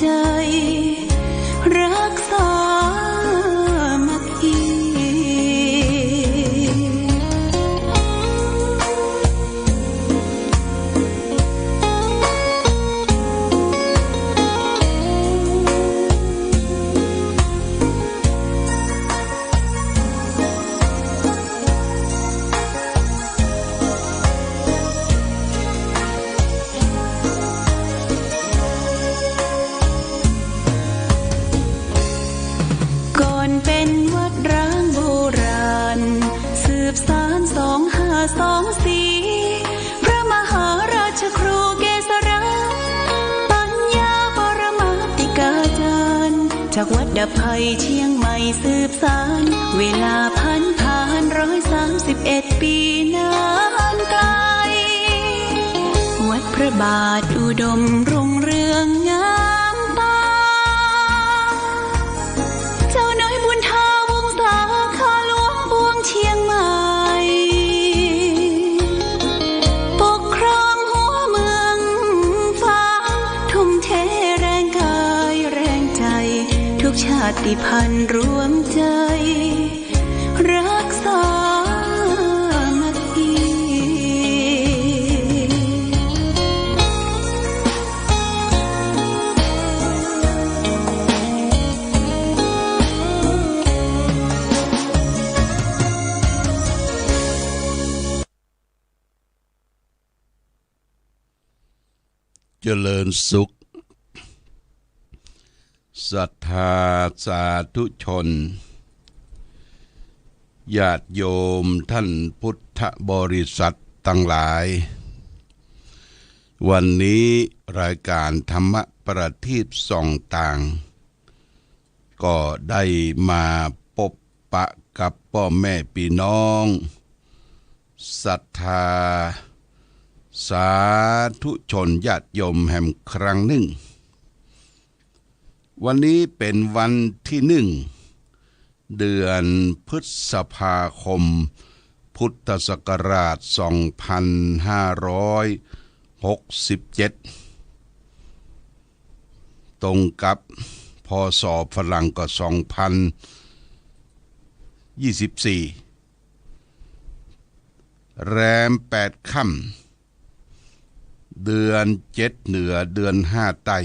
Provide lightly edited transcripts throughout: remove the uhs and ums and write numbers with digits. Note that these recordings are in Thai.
ใจรักษามัคคีพระมหาราชครูเกษราปัญญาปรมาติกาจารย์จากวัดดับภัยเชียงใหม่สืบสานเวลาผ่าน131 ปีนานไกลวัดพระบาทอุดมรุ่งเรืองงามตาเจ้าน้อยบุญทาวงศาข้าหลวงบวงเชียงใหม่ชาติพันธุ์รวมใจรักษามัคคีเจริญสุขศรัทธาสาธุชนญาติโยมท่านพุทธบริษัททั้งหลายวันนี้รายการธรรมประทีปส่องต่างก็ได้มาพบปะกับพ่อแม่พี่น้องศรัทธาสาธุชนญาติโยมแห่งครั้งหนึ่งวันนี้เป็นวันที่1 เดือนพฤษภาคมพุทธศักราช2567ตรงกับพ.ศ.ฝรั่งก็2024แรม8 ค่ำเดือน7เหนือเดือน5ใต้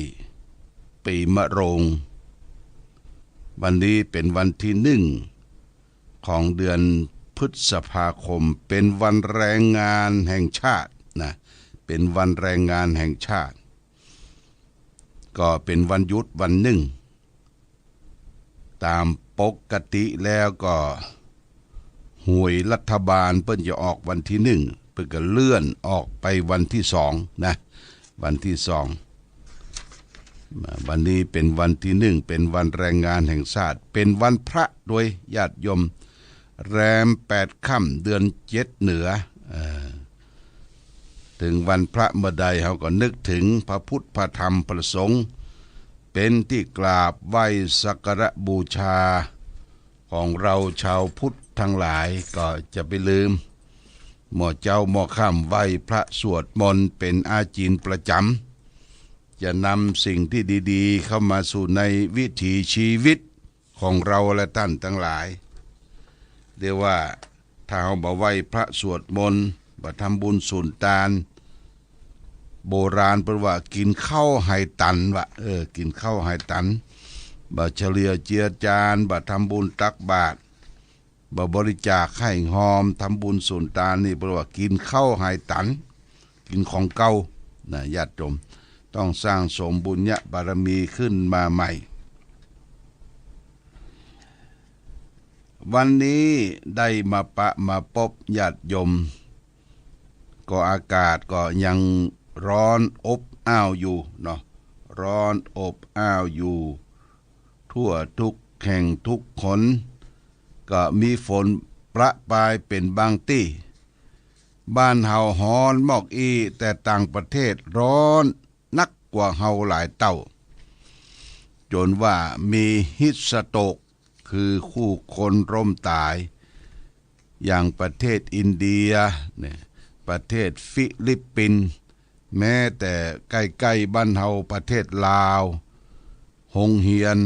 ปีมะโรงวันนี้เป็นวันที่1ของเดือนพฤษภาคมเป็นวันแรงงานแห่งชาตินะเป็นวันแรงงานแห่งชาติก็เป็นวันหยุดวันหนึ่งตามปกติแล้วก็หวยรัฐบาลเพิ่นจะออกวันที่1เพิ่นก็เลื่อนออกไปวันที่2นะวันที่2วันนี้เป็นวันที่1เป็นวันแรงงานแห่งชาติเป็นวันพระโดยญาติโยมแรม8 ค่ำเดือน7เหนือถึงวันพระเมื่อใดเราก็นึกถึงพระพุทธพระธรรมพระสงฆ์เป็นที่กราบไหว้สักการะบูชาของเราชาวพุทธทั้งหลายก็จะไปลืมหม้อเจ้าหม้อข้ามไหว้พระสวดมนต์เป็นอาจีนประจำจะนำสิ่งที่ดีๆเข้ามาสู่ในวิถีชีวิตของเราและท่านทั้งหลายเรียกว่าถ้าเราบ่ไหว้พระสวดมนต์บ่ทำบุญสุนทานโบราณเพิ่นว่ากินข้าวให้ตันว่ากินข้าวให้ตันบ่เฉลียวเจียจานบ่ทำบุญตักบาตรบ่บริจาคให้หอมทำบุญสุนทานนี่เพิ่นว่ากินข้าวให้ตันกินของเก่านะญาติโยมต้องสร้างสมบุญญบารมีขึ้นมาใหม่วันนี้ได้มาปะมาพบญาติโยมก็อากาศก็ยังร้อนอบอ้าวอยู่เนาะร้อนอบอ้าวอยู่ทั่วทุกแห่งทุกคนก็มีฝนประปรายเป็นบางที่บ้านเฮาฮ้อนมอกอีแต่ต่างประเทศร้อนนักกว่าเฮาหลายเท่าจนว่ามีฮิสโตรกคือคู่คนร่มตายอย่างประเทศอินเดียเนี่ยประเทศฟิลิปปินส์แม้แต่ใกล้ๆบ้านเฮาประเทศลาว โรงเรียน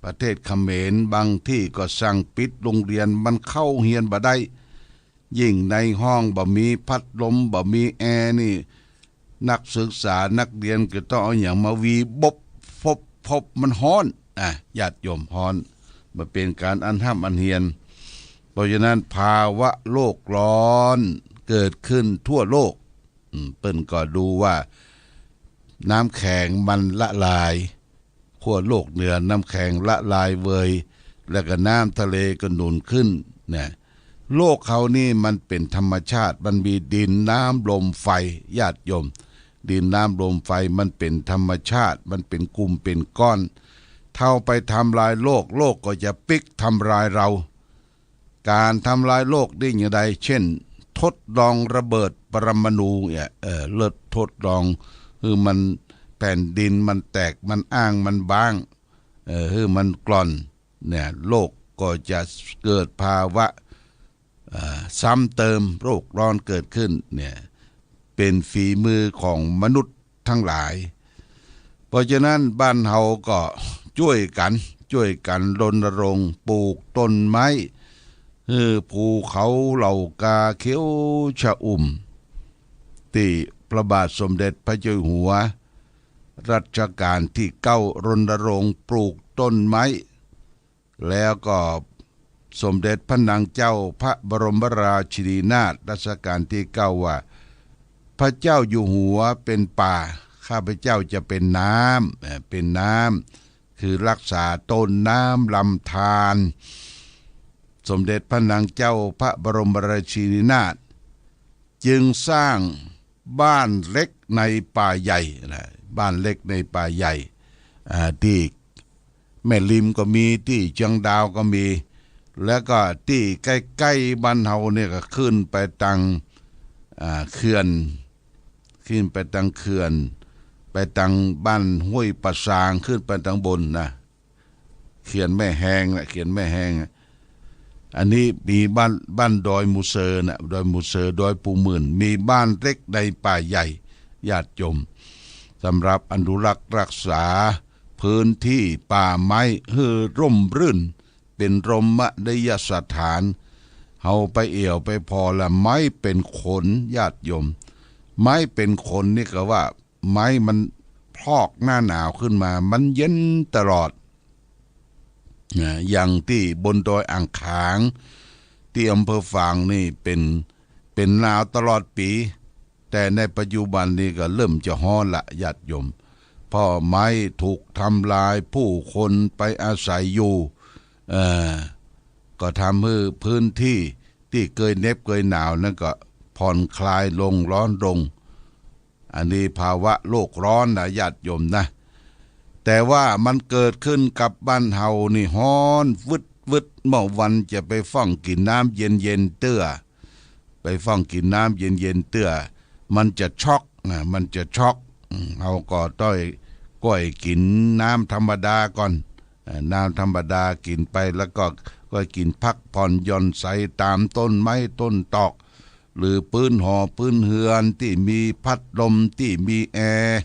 ประเทศเขมรบางที่ก็สั่งปิดโรงเรียนมันเข้าเรียนบ่ได้ยิ่งในห้องบ่มีพัดลมบ่มีแอร์นี่นักศึกษานักเรียนก็ต้องเอาอย่างมาวีพบมันฮ้อนญาติโยมฮ้อนมาเป็นการอันห้ามอันเฮียนเพราะฉะนั้นภาวะโลกร้อนเกิดขึ้นทั่วโลกเปิ้นก็ดูว่าน้ำแข็งมันละลายขั้วโลกเหนือน้ำแข็งละลายเวยแล้วก็น้ำทะเลก็หนุนขึ้นเนี่ยโลกเขานี่มันเป็นธรรมชาติมันมีดินน้ำลมไฟญาติโยมดินน้ำลมไฟมันเป็นธรรมชาติมันเป็นกลุ่มเป็นก้อนเท่าไปทำลายโลกก็จะปิกทำลายเราการทำลายโลกได้อย่างไรเช่นทดลองระเบิดปรมาณูเนี่ยเลิศทดลองคือมันแผ่นดินมันแตกมันอ้างมันบางคือมันกร่อนเนี่ยโลกก็จะเกิดภาวะซ้ำเติมโรคร้อนเกิดขึ้นเนี่ยเป็นฝีมือของมนุษย์ทั้งหลายเพราะฉะนั้นบ้านเฮาก็ช่วยกันรณรงค์ปลูกต้นไม้ภูเขาเหล่ากาเขียวชะอุ่มที่พระบาทสมเด็จพระเจ้าอยู่หัวรัชกาลที่9รณรงค์ปลูกต้นไม้แล้วก็สมเด็จพระนางเจ้าพระบรมราชินีนาถรัชกาลที่9ว่าพระเจ้าอยู่หัวเป็นป่าข้าพเจ้าจะเป็นน้ำคือรักษาต้นน้ำลำธารสมเด็จพระนางเจ้าพระบรมราชินีนาถจึงสร้างบ้านเล็กในป่าใหญ่บ้านเล็กในป่าใหญ่ที่แม่ริมก็มีที่เชียงดาวก็มีแล้วก็ที่ใกล้ๆบ้านเฮาเนี่ยก็ขึ้นไปตังเขื่อนขึ้นไปตังเขื่อนไปตังบ้านห้วยปะซางขึ้นไปตังบนนะเขื่อนแม่แหงเขื่อนแม่แหงอันนี้มีบ้านดอยมูเซอร์นะดอยมูเซอร์ดอยปูหมื่นมีบ้านเล็กในป่าใหญ่ญาติโยมสำหรับอนุรักษ์รักษาพื้นที่ป่าไม้ให้ร่มรื่นเป็นรมณียสถานเฮาไปเอี่ยวไปพอละไม้เป็นขนญาติโยมไม้เป็นขนนี่ก็ว่าไม้มันพอกหน้าหนาวขึ้นมามันเย็นตลอดอย่างที่บนดอยอ่างขางที่อำเภอฝางนี่เป็นหนาวตลอดปีแต่ในปัจจุบันนี้ก็เริ่มจะฮ้อนละญาติโยมเพราะไม้ถูกทำลายผู้คนไปอาศัยอยู่ก็ทำให้พื้นที่ที่เคยเหน็บเคยหนาวนั่นก็ผ่อนคลายลงร้อนลงอันนี้ภาวะโลกร้อนนะญาติโยมนะแต่ว่ามันเกิดขึ้นกับบ้านเฮานี่ฮ้อนวึดเมื่อวันจะไปฟ้องกินน้ำเย็นเตื้อไปฟ้องกินน้ำเย็นเตื้อมันจะช็อกมันจะช็อกเฮาก็ต้องก้อยกินน้ำธรรมดาก่อนน้ำธรรมดากินไปแล้วก็กินพักผ่อนหย่อนใสตามต้นไม้ต้นตอกหรือปืนห่อปืนเฮือนที่มีพัดลมที่มีแอร์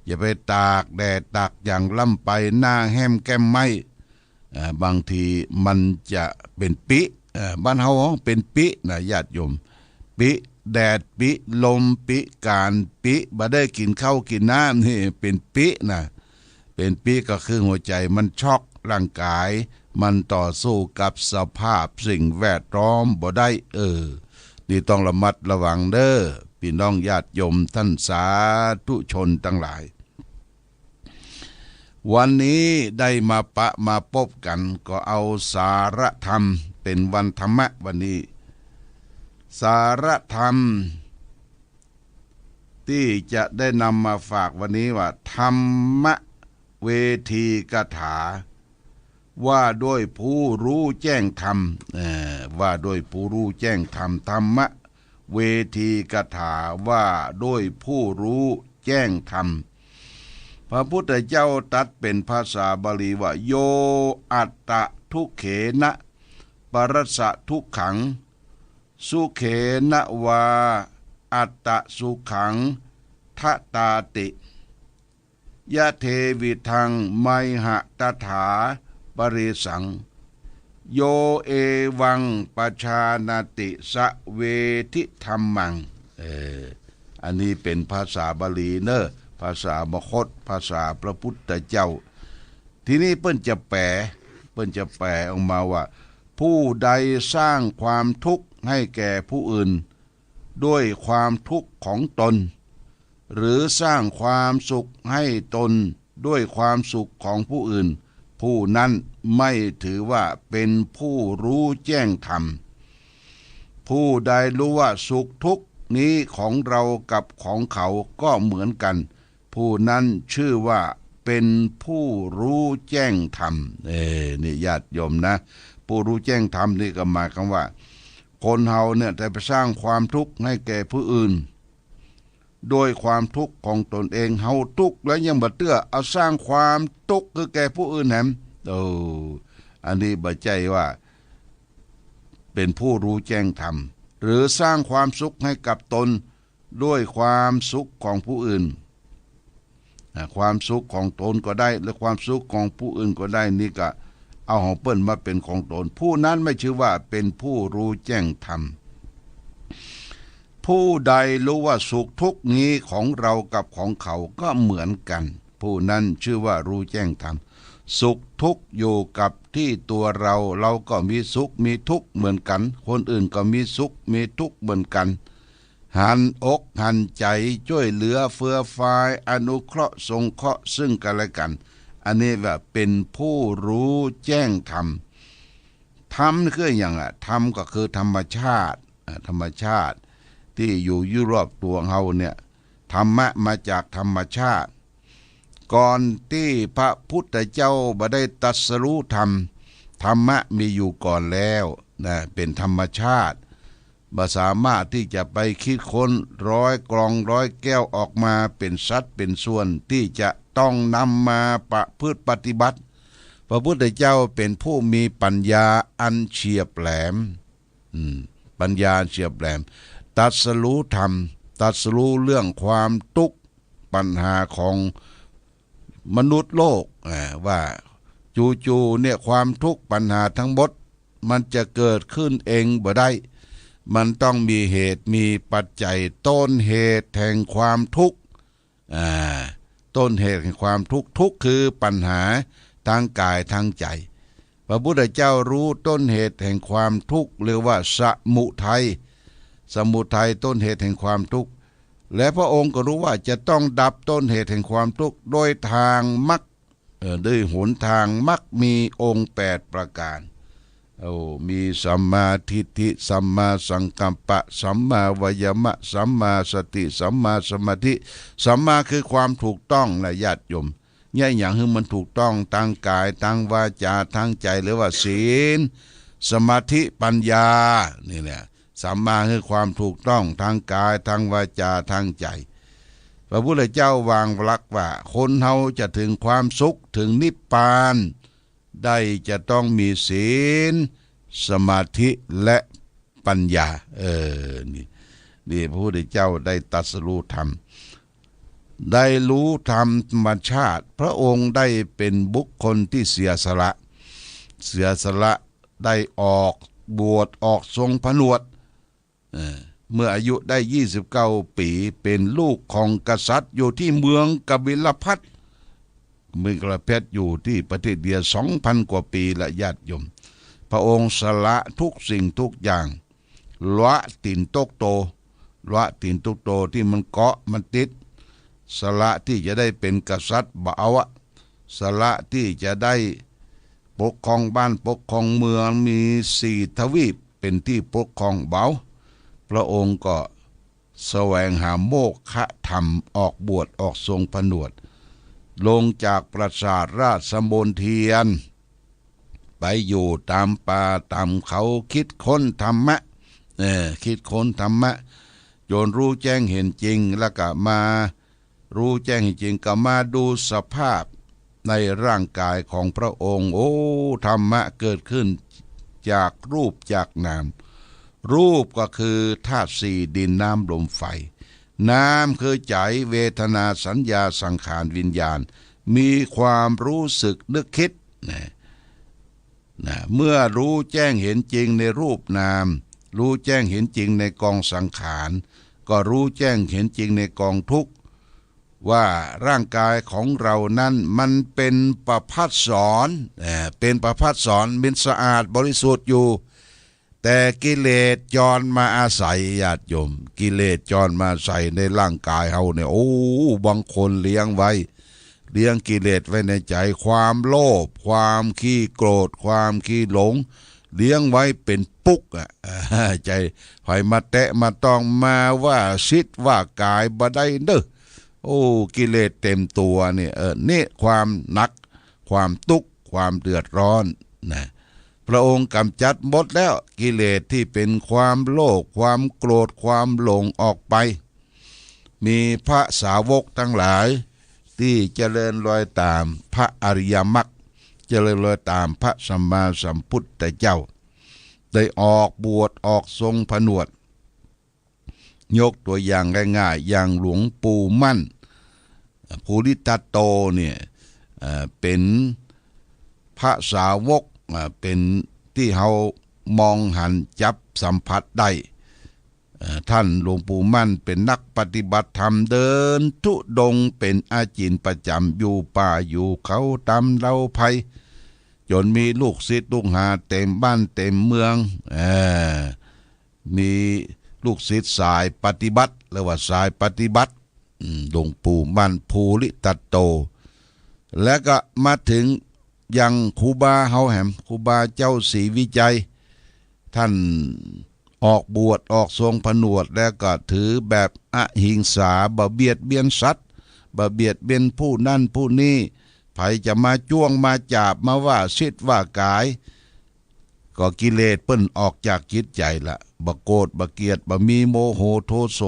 อย่าไปตากแดดตากอย่างล่ำไปหน้าแห้มแก้มไม้บางทีมันจะเป็นปิบ้านเฮาเป็นปินะญาติโยมปิแดดปิลมปิการปิบ่ได้กินข้าวกินน้ำนี่เป็นปินะเป็นปิก็คือหัวใจมันช็อกร่างกายมันต่อสู้กับสภาพสิ่งแวดล้อมบ่ได้นี่ต้องระมัดระวังเด้อพี่น้องญาติโยมท่านสาธุชนทั้งหลายวันนี้ได้มาพบกันก็เอาสาระธรรมเป็นวันธรรมะวันนี้สาระธรรมที่จะได้นำมาฝากวันนี้ว่าธรรมเวทีกถาว่าด้วยผู้รู้แจ้งธรรมว่าด้วยผู้รู้แจ้งธรรมธรรมเวทีกถาว่าด้วยผู้รู้แจ้งธรรมพระพุทธเจ้าตรัสเป็นภาษาบาลีว่าโยอัตตะทุกเขนะปรัสสะทุกขังสุเขนะวาอัตตะสุขังทะตาติ ยะเทวิทังไมหะตถาปริสังโยเอวังปชานาติสะเวทิธรรมังอันนี้เป็นภาษาบาลีเนอะภาษามคธภาษาพระพุทธเจ้าทีนี้เปิ้นจะแปลออกมาว่าผู้ใดสร้างความทุกข์ให้แก่ผู้อื่นด้วยความทุกข์ของตนหรือสร้างความสุขให้ตนด้วยความสุขของผู้อื่นผู้นั้นไม่ถือว่าเป็นผู้รู้แจ้งธรรมผู้ใดรู้ว่าสุขทุกข์นี้ของเรากับของเขาก็เหมือนกันผู้นั้นชื่อว่าเป็นผู้รู้แจ้งธรรมนี่ญาติโยมนะผู้รู้แจ้งธรรมนี่ก็หมายความว่าคนเฮาเนี่ยแต่ไปสร้างความทุกข์ให้แก่ผู้อื่นโดยความทุกข์ของตนเองเฮาทุกข์แล้วยังบ่เตื้อเอาสร้างความทุกข์คือแก่ผู้อื่นแหมอันนี้บ่ใจว่าเป็นผู้รู้แจ้งธรรมหรือสร้างความสุขให้กับตนด้วยความสุขของผู้อื่นความสุขของตนก็ได้และความสุขของผู้อื่นก็ได้นี่ก็เอาของเปิ้นมาเป็นของตนผู้นั้นไม่ชื่อว่าเป็นผู้รู้แจ้งธรรมผู้ใดรู้ว่าสุขทุกข์นี้ของเรากับของเขาก็เหมือนกันผู้นั้นชื่อว่ารู้แจ้งธรรมสุขทุกข์อยู่กับที่ตัวเราก็มีสุขมีทุกข์เหมือนกันคนอื่นก็มีสุขมีทุกข์เหมือนกันหันอกหันใจช่วยเหลือเฟื้อฟายอนุเคราะห์สงเคราะห์ซึ่งกันและกันอันนี้ว่าเป็นผู้รู้แจ้งธรรมธรรมคืออย่างธรรมก็คือธรรมชาติที่อยู่รอบตัวเฮาเนี่ยธรรมะมาจากธรรมชาติก่อนที่พระพุทธเจ้าบ่ได้ตรัสรู้ธรรมะมีอยู่ก่อนแล้วนะเป็นธรรมชาติบ่สามารถที่จะไปคิดค้นร้อยกลองร้อยแก้วออกมาเป็นสัดเป็นส่วนที่จะต้องนำมาประพฤติปฏิบัติพระพุทธเจ้าเป็นผู้มีปัญญาอันเฉียบแหลมปัญญาเฉียบแหลมตรัสรู้ธรรมตรัสรู้เรื่องความทุกข์ปัญหาของมนุษย์โลกว่าจู่ๆเนี่ยความทุกข์ปัญหาทั้งหมดมันจะเกิดขึ้นเองบ่ได้มันต้องมีเหตุมีปัจจัยต้นเหตุแห่งความทุกข์ต้นเหตุแห่งความทุกข์คือปัญหาทางกายทางใจพระพุทธเจ้ารู้ต้นเหตุแห่งความทุกข์เรียกว่าสมุทัยต้นเหตุแห่งความทุกข์และพระองค์ก็รู้ว่าจะต้องดับต้นเหตุแห่งความทุกข์โดยทางมรรคด้วยหนทางมรรคมีองค์8ประการมีสัมมาทิฏฐิสัมมาสังกัปปะสัมมาวายามะสัมมาสติสัมมาสมาธิสัมมาคือความถูกต้องนะญาติโยมเนี่ยอย่างให้มันถูกต้องทางกายทางวาจาทางใจหรือว่าศีลสมาธิปัญญานี่แหละสัมมาคือความถูกต้องทางกายทางวาจาทางใจพระพุทธเจ้าวางหลักว่าคนเฮาจะถึงความสุขถึงนิพพานได้จะต้องมีศีลสมาธิและปัญญานี่พระพุทธเจ้าได้ตรัสรู้ธรรมได้รู้ธรรมชาติพระองค์ได้เป็นบุคคลที่เสียสละได้ออกบวชออกทรงผนวดเมื่ออายุได้29ปีเป็นลูกของกษัตริย์อยู่ที่เมืองกบิลพัสดุเมืองกบิลพัสดุอยู่ที่ประเทศเดีย 2,000 กว่าปีละญาติโยมพระองค์สละทุกสิ่งทุกอย่างละตินตกโตที่มันเกาะมันติดสละที่จะได้เป็นกษัตริย์บ่เอาสละที่จะได้ปกครองบ้านปกครองเมืองมี4 ทวีปเป็นที่ปกครองเบาพระองค์ก็แสวงหาโมกขธรรมออกบวชออกทรงผนวดลงจากปราสาทราชมนเทียนไปอยู่ตามป่าตามเขาคิดค้นธรรมะจนรู้แจ้งเห็นจริงแล้วก็มารู้แจ้งเห็นจริงก็มาดูสภาพในร่างกายของพระองค์ธรรมะเกิดขึ้นจากรูปจากนามรูปก็คือธาตุ4ดินน้ำลมไฟ นามคือใจเวทนาสัญญาสังขารวิญญาณมีความรู้สึกนึกคิดนะเมื่อรู้แจ้งเห็นจริงในรูปนามรู้แจ้งเห็นจริงในกองสังขารก็รู้แจ้งเห็นจริงในกองทุกข์ว่าร่างกายของเรานั้นมันเป็นประภัสสรเป็นประภัสสรเป็นสะอาดบริสุทธิ์อยู่แต่กิเลสจรมาอาศัยญาติโยมกิเลสจรมาใส่ในร่างกายเฮาเนี่ยโอ้บางคนเลี้ยงไว้เลี้ยงกิเลสไว้ในใจความโลภความขี้โกรธความขี้หลงเลี้ยงไว้เป็นปุ๊กใจไผมาแตะมาต้องมาว่าชิดว่ากายบ่ได้เด้อโอ้กิเลสเต็มตัวเนี่ยนี่ความหนักความทุกข์ความเดือดร้อนนะพระองค์กำจัดหมดแล้วกิเลสที่เป็นความโลภความโกรธความหลงออกไปมีพระสาวกทั้งหลายที่เจริญรอยตามพระอริยมรรคเจริญรอยตามพระสัมมาสัมพุทธเจ้าได้ออกบวชออกทรงผนวดยกตัวอย่างง่ายๆอย่างหลวงปู่มั่นภูริทัตโตเนี่ยเป็นพระสาวกเป็นที่เฮามองหันจับสัมผัสได้ท่านหลวงปู่มั่นเป็นนักปฏิบัติธรรมเดินทุดงเป็นอาจินประจำอยู่ป่าอยู่เขาตามเราภัยจนมีลูกศิษย์ลูกหาเต็มบ้านเต็มเมืองมีลูกศิษย์สายปฏิบัติหรือว่าสายปฏิบัติหลวงปู่มั่นภูริทัตโตและก็มาถึงยังครูบาเฮาแหมครูบาเจ้าศรีวิจัยท่านออกบวชออกทรงผนวดแล้วก็ถือแบบอหิงสาบ่เบียดเบียนสัตว์บ่เบียดเบียนผู้นั่นผู้นี้ไผจะมาจ้วงมาจับมาว่าชิดว่ากายก็กิเลสเปิ้นออกจากจิตใจละบ่โกรธบ่เกลียดบ่มีโมโหโทโส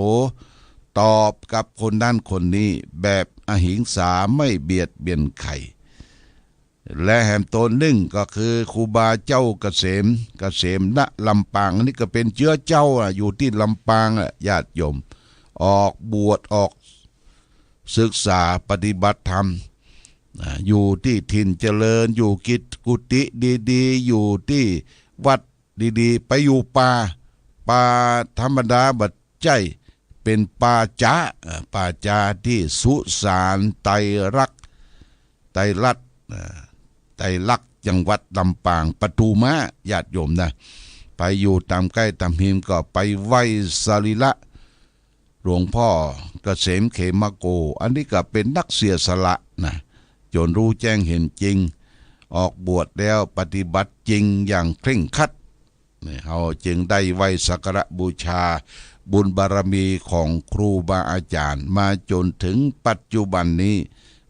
ตอบกับคนนั้นคนนี้แบบอหิงสาไม่เบียดเบียนใครและแห่มตนหนึ่งก็คือครูบาเจ้าเกษมณลำปางอันนี้ก็เป็นเชื้อเจ้าอยู่ที่ลำปางญาติโยมออกบวชออกศึกษาปฏิบัติธรรมอยู่ที่ถิ่นเจริญอยู่กุฏิดีๆอยู่ที่วัดดีๆไปอยู่ป่าธรรมดาบัดใจเป็นป่าจ้าที่สุสานไตรลักษณ์จังหวัดลำปางปทุมะญาติโยมนะไปอยู่ตามใกล้ตามหิมก็ไปไหว้สรีระหลวงพ่อเกษมเขมโกอันนี้ก็เป็นนักเสียสละนะจนรู้แจ้งเห็นจริงออกบวชแล้วปฏิบัติจริงอย่างเคร่งครัดเขาจึงได้ไหว้สักการะบูชาบุญบารมีของครูบาอาจารย์มาจนถึงปัจจุบันนี้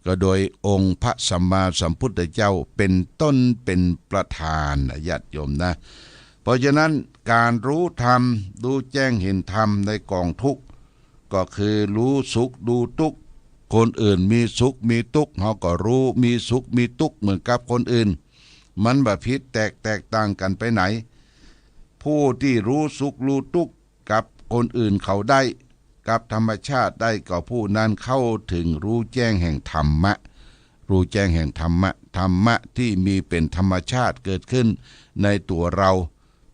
ก็โดยองค์พระสัมมาสัมพุทธเจ้าเป็นต้นเป็นประธานญาติโยมนะเพราะฉะนั้นการรู้ธรรมรู้แจ้งเห็นธรรมในกองทุกข์ก็คือรู้สุขดูทุกข์คนอื่นมีสุขมีทุกข์เราก็รู้มีสุขมีทุกข์เหมือนกับคนอื่นมันบ่ผิดแตกต่างกันไปไหนผู้ที่รู้สุขรู้ทุกข์กับคนอื่นเขาได้กับธรรมชาติได้ก็ผู้นั้นเข้าถึงรู้แจ้งแห่งธรรมะรู้แจ้งแห่งธรรมะที่มีเป็นธรรมชาติเกิดขึ้นในตัวเรา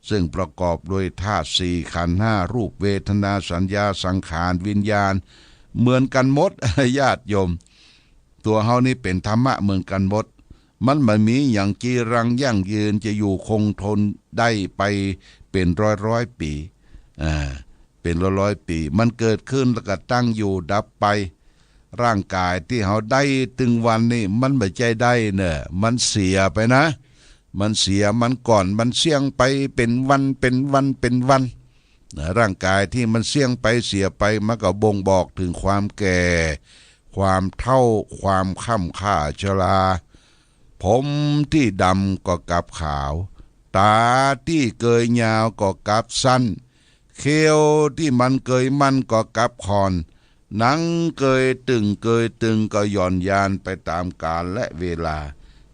ซึ่งประกอบโดยธาตุสี่ขันธ์ห้ารูปเวทนาสัญญาสังขารวิญญาณเหมือนกันหมดญาติโยมตัวเฮานี่เป็นธรรมะเหมือนกันหมดมันไม่มีอย่างจีรังยั่งยืนจะอยู่คงทนได้ไปเป็นร้อยปีเป็นร้อยปีมันเกิดขึ้นแล้วก็ตั้งอยู่ดับไปร่างกายที่เขาได้ถึงวันนี้มันไม่ใจได้เนี่ยมันเสียไปนะมันเสียมันก่อนมันเสี่ยงไปเป็นวันร่างกายที่มันเสี่ยงไปเสียไปมันก็บ่งบอกถึงความแก่ความเฒ่าความค่ำค่าชราผมที่ดำก็กลับขาวตาที่เกยยาวก็กลับสั้นเขียวที่มันเกยมันก็กลับคอนหนังเกยตึงก็หย่อนยานไปตามกาลและเวลา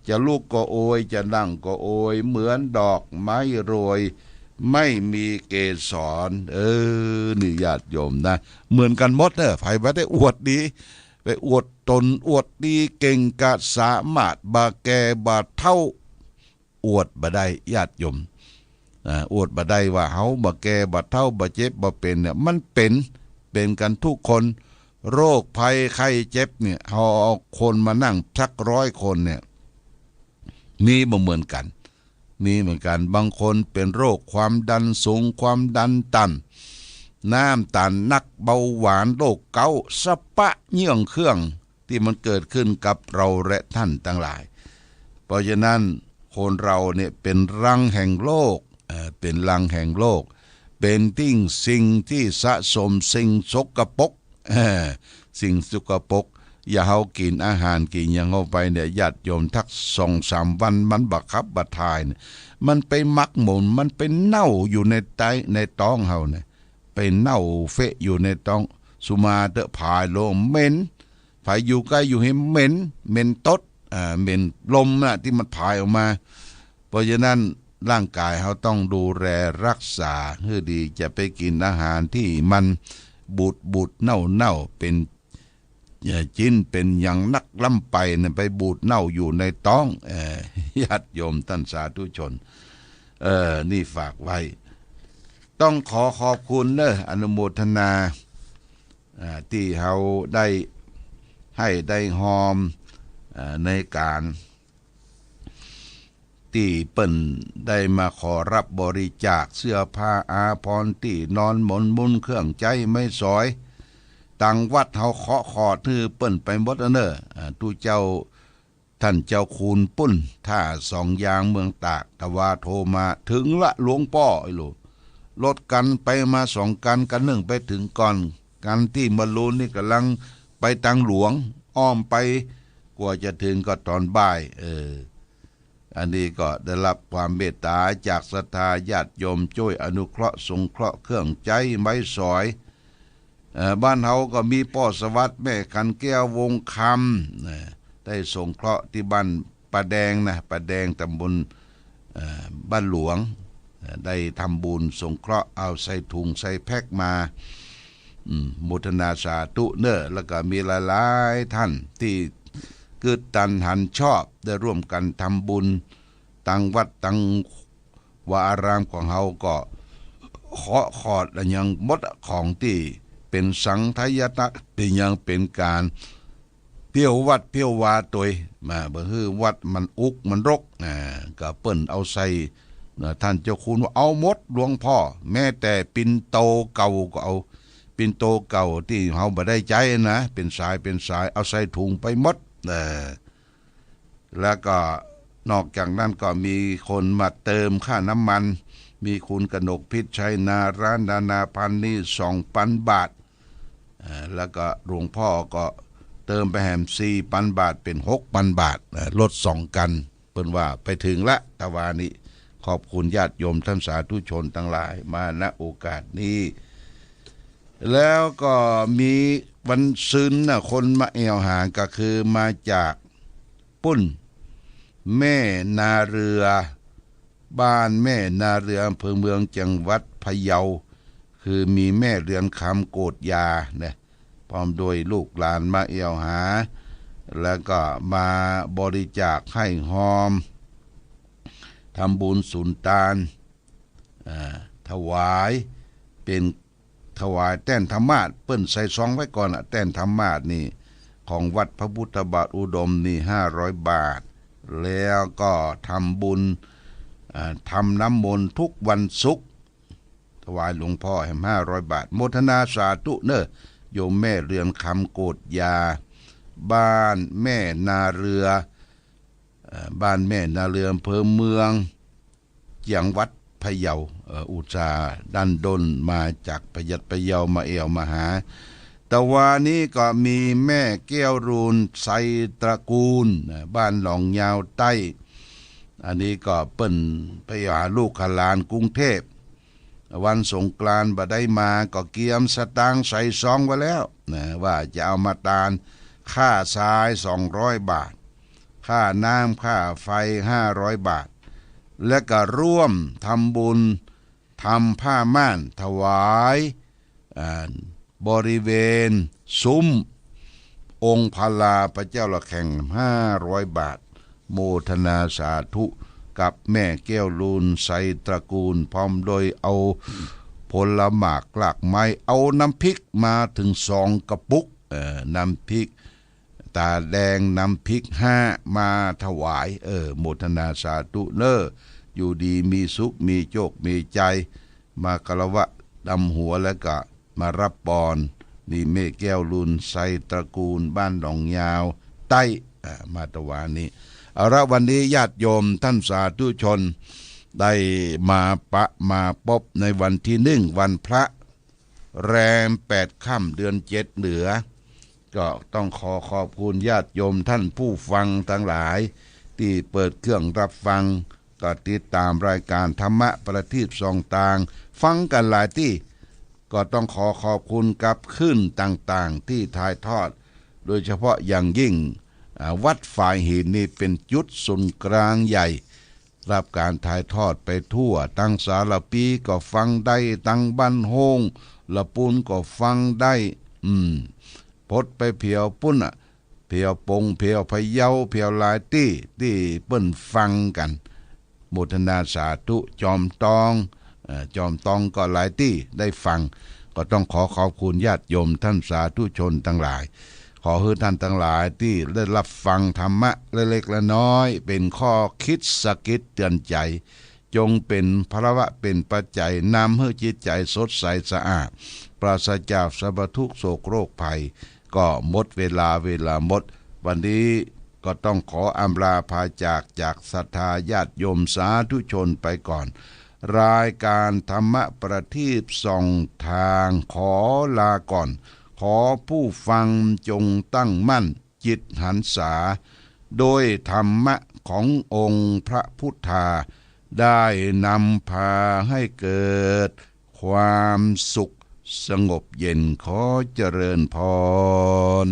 จะลุกก็โอยจะนั่งก็โอยเหมือนดอกไม้โรย ไม่มีเกสรนี่ญาติโยมนะเหมือนกันหมดเนอะไผบ่ได้อวดดีไปอวดตนอวดดีเก่งกะสามารถบาแก่บาเท่าอวดบ่ได้ญาติโยมอวดบ่ได้ว่าเฮาบ่แก่บ่เท่าบ่เจ็บบ่เป็นเนี่ยมันเป็นกันทุกคนโรคภัยไข้เจ็บเนี่ยเฮาเอาคนมานั่งสัก100 คนเนี่ยมีบ่เหมือนกันมีเหมือนกันบางคนเป็นโรคความดันสูงความดันต่ำน้ำตาลนักเบาหวานโรคเกาต์สะปะเยื่องเครื่องที่มันเกิดขึ้นกับเราและท่านทั้งหลายเพราะฉะนั้นคนเราเนี่ยเป็นรังแห่งโลกเป็นรังแห่งโลกเป็นสิ่งที่สะสมสิ่งสกปรกสิ่งสกปรกอย่าเฮากินอาหารกินอย่างเข้าไปเนี่ยญาติโยมทัก2-3 วันมันบักคับบัดทายเนี่ยมันไปมักหมุนมันไปเน่าอยู่ในท้องเฮาเนี่ยไปเน่าเฟะอยู่ในท้องสุมาเตอะผายลมเหม็นผายอยู่ใกล้อยู่ให้เหม็นตดเหม็นลมน่ะที่มันผายออกมาเพราะฉะนั้นร่างกายเฮาต้องดูแลรักษาให้ดีจะไปกินอาหารที่มันบูดเน่าเป็นจิ้นเป็นอย่างนักล้ำไปเนี่ยไปบูดเน่าอยู่ในท้องญาติโยมท่านสาธุชนนี่ฝากไว้ต้องขอบคุณเนอะอนุโมทนาที่เฮาได้ให้ได้หอมในการที่เปิ้นได้มาขอรับบริจาคเสื้อผ้าอาภรณ์ที่นอนหมอนมุนเครื่องใจไม่สอยตังวัดเฮาเคาะขอทื่อเปิ้นไปหมดเนอะทูเจ้าท่านเจ้าคูณปุ้นท่า2 ยางเมืองตากทว่าโทรมาถึงละหลวงพ่อไอ้ลูรถกันไปมา2 กัน1ไปถึงก่อนกันที่มะลูนนี่กำลังไปตังหลวงอ้อมไปกว่าจะถึงก็ตอนบ่ายอันนี้ก็ได้รับความเมตตาจากศรัทธาญาติโยมช่วยอนุเคราะห์สงเคราะห์เครื่องใจไม้สอยบ้านเฮาก็มีพ่อสวัสดิ์แม่ขันแก้ววงคำได้สงเคราะห์ที่บ้านปะแดงปะแดงตำบลบ้านหลวงได้ทำบุญสงเคราะห์เอาใส่ถุงใส่แพ็คมาโมทนาสาธุเนอะแล้วก็มีหลายๆท่านที่เกิดตันหันชอบได้ร่วมกันทำบุญตั้งวัดตั้งวาอารามของเฮาก็ขอดอย่างหมดของที่เป็นสังทายตะเป็นยังเป็นการเพี้ยววัดเพี้ยววาตัวมาบ่ฮือวัดมันอุกมันรกก็เปิ้นเอาใส่ท่านเจ้าคุณว่าเอาหมดหลวงพ่อแม้แต่ปิ่นโตเก่าก็เอาปิ่นโตเก่าที่เฮาบ่ได้ใจนะเป็นสายเอาใส่ถุงไปหมดแล้วก็นอกจากนั้นก็มีคนมาเติมค่าน้ำมันมีคุณกนกพิษชัยนาร้านนานาพันนี่2,000 บาทแล้วก็หลวงพ่อก็เติมไปแหม4,000 บาทเป็น6,000 บาทลด2 กันเปิ้นว่าไปถึงละตะวานี้ขอบคุณญาติโยมท่านสาธุชนทั้งหลายมาณโอกาสนี้แล้วก็มีวันซืนคนมาแอวหาก็คือมาจากปุ้นแม่นาเรือบ้านแม่นาเรืออำเภอเมืองจังหวัดพะเยาคือมีแม่เรือนคำโกดยาเนี่ยพร้อมโดยลูกหลานมาแอวหาแล้วก็มาบริจาคให้หอมทำบุญสุนทานถวายเป็นถวายแต้นธรรมาสเปิ้นใส่ซองไว้ก่อนแต้นธรรมาสนี่ของวัดพระพุทธบาทอุดมนี่500 บาทแล้วก็ทำบุญทำน้ำมนต์ทุกวันศุกร์ถวายหลวงพ่อให้500 บาทโมทนาสาธุเนอะโยมแม่เรือนคำโกดยาบ้านแม่นาเรือบ้านแม่นาเรืออำเภอเมืองจังหวัดพะเยาอุตสาดันดนมาจากพะเยามาเอวมาหาแต่วานี้ก็มีแม่แก้วรูนไซตระกูลบ้านหลองยาวใต้อันนี้ก็เปิ้นไปหาลูกหลานกรุงเทพวันสงกรานต์บ่ได้มาก็เกียมสตางค์ใส่ซองไว้แล้วว่าจะเอามาตานค่าทราย200 บาทค่าน้ำค่าไฟ500 บาทและก็ร่วมทำบุญ ทำผ้าม่านถวายบริเวณซุ้มองค์พลาพระเจ้าละแข่ง500 บาทโมทนาสาธุกับแม่แก้วลูนใสตระกูลพร้อมโดยเอาผลหมากหลากไม้เอาน้ำพริกมาถึง2 กระปุกน้ำพริกตาแดงน้ำพริก5มาถวายโมทนาสาธุเนออยู่ดีมีสุขมีโชคมีใจมากระวะดำหัวแล้วก็มารับปอนนี่แม่แก้วลุนไซตระกูลบ้านหนองยาวใต้มาตวานี้เอาละวันนี้ญาติโยมท่านสาธุชนได้มาพบในวันที่1 วันพระแรม8 ค่ำเดือน7เหนือก็ต้องขอบคุณญาติโยมท่านผู้ฟังทั้งหลายที่เปิดเครื่องรับฟังก็ติดตามรายการธรรมะประทีปส่องต่างฟังกันหลายที่ก็ต้องขอบคุณกับขึ้นต่างๆที่ถ่ายทอดโดยเฉพาะอย่างยิ่งวัดฝ่ายหินนี่เป็นจุดศูนย์กลางใหญ่รับการถ่ายทอดไปทั่วตั้งสารปีก็ฟังได้ตั้งบ้านโฮงละปูนก็ฟังได้พดไปเพียวปุ้นเพียวปงเพียวพะเยาเพียวลายที่เปิ้นฟังกันโมทนาสาธุจอมตองก็หลายที่ได้ฟังก็ต้องขอบคุณญาติโยมท่านสาธุชนทั้งหลายขอให้ท่านทั้งหลายที่ได้รับฟังธรรมะเล็กๆน้อยๆเป็นข้อคิดสะกิดเตือนใจจงเป็นพระวะเป็นปัจจัยนำให้จิตใจสดใสสะอาดปราศจากสารพัดทุกข์โศกโรคภัยก็หมดเวลาหมดวันนี้ก็ต้องขออำลาพาจากศรัทธาญาติโยมสาธุชนไปก่อนรายการธรรมะประทีปส่องทางขอลาก่อนขอผู้ฟังจงตั้งมั่นจิตหันษาโดยธรรมะขององค์พระพุทธาได้นำพาให้เกิดความสุขสงบเย็นขอเจริญพร